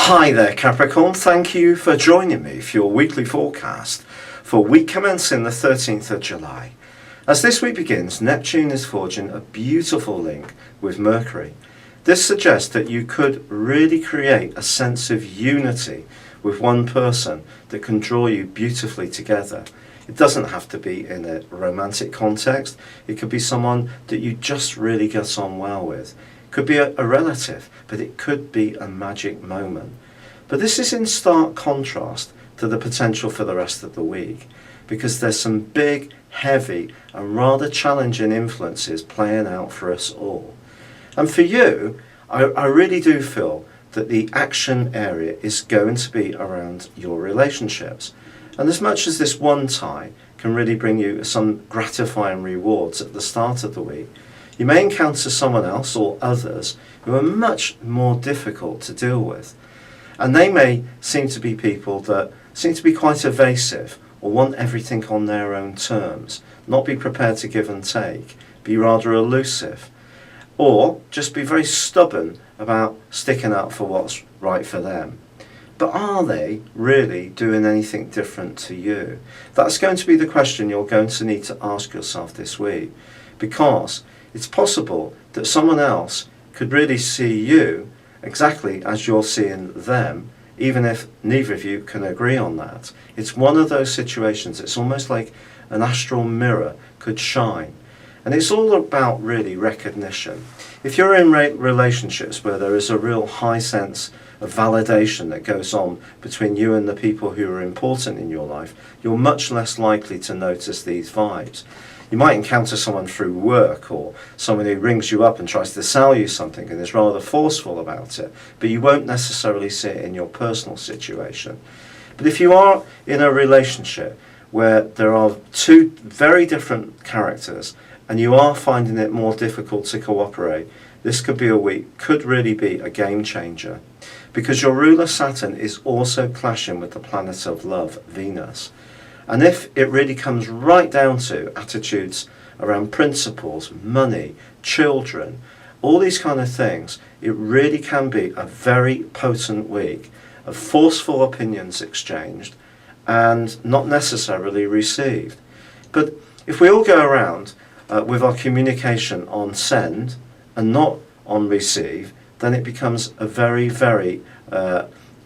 Hi there Capricorn, thank you for joining me for your weekly forecast for week commencing the 13th of July. As this week begins, Neptune is forging a beautiful link with Mercury. This suggests that you could really create a sense of unity with one person that can draw you beautifully together. It doesn't have to be in a romantic context, it could be someone that you just really get on well with. Could be a relative, but it could be a magic moment. But this is in stark contrast to the potential for the rest of the week, because there's some big, heavy and rather challenging influences playing out for us all. And for you, I really do feel that the action area is going to be around your relationships. And as much as this one tie can really bring you some gratifying rewards at the start of the week, you may encounter someone else or others who are much more difficult to deal with. And they may seem to be people that seem to be quite evasive or want everything on their own terms, not be prepared to give and take, be rather elusive, or just be very stubborn about sticking up for what's right for them. But are they really doing anything different to you? That's going to be the question you're going to need to ask yourself this week, because it's possible that someone else could really see you exactly as you're seeing them, even if neither of you can agree on that. It's one of those situations, it's almost like an astral mirror could shine. And it's all about really recognition. If you're in relationships where there is a real high sense of validation that goes on between you and the people who are important in your life, you're much less likely to notice these vibes. You might encounter someone through work, or someone who rings you up and tries to sell you something and is rather forceful about it, but you won't necessarily see it in your personal situation. But if you are in a relationship where there are two very different characters and you are finding it more difficult to cooperate, this could be a week, could really be a game changer, because your ruler Saturn is also clashing with the planet of love, Venus. And if it really comes right down to attitudes around principles, money, children, all these kind of things, it really can be a very potent week of forceful opinions exchanged and not necessarily received. But if we all go around with our communication on send and not on receive, then it becomes a very, very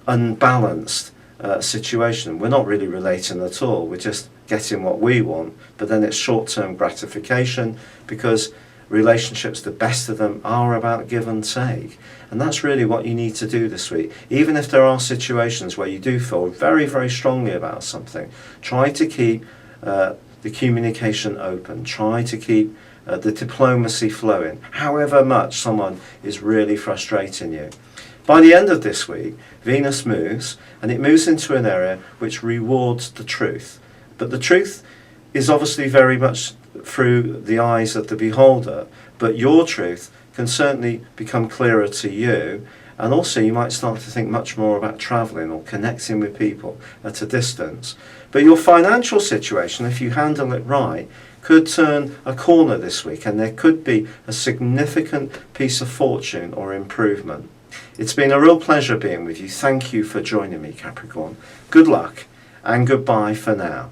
unbalanced situation. We're not really relating at all, we're just getting what we want, but then it's short-term gratification, because relationships, the best of them, are about give and take. And that's really what you need to do this week. Even if there are situations where you do feel very, very strongly about something, try to keep the communication open, try to keep the diplomacy flowing, however much someone is really frustrating you. By the end of this week, Venus moves, and it moves into an area which rewards the truth. But the truth is obviously very much through the eyes of the beholder, but your truth can certainly become clearer to you, and also you might start to think much more about travelling or connecting with people at a distance. But your financial situation, if you handle it right, could turn a corner this week, and there could be a significant piece of fortune or improvement. It's been a real pleasure being with you. Thank you for joining me, Capricorn. Good luck and goodbye for now.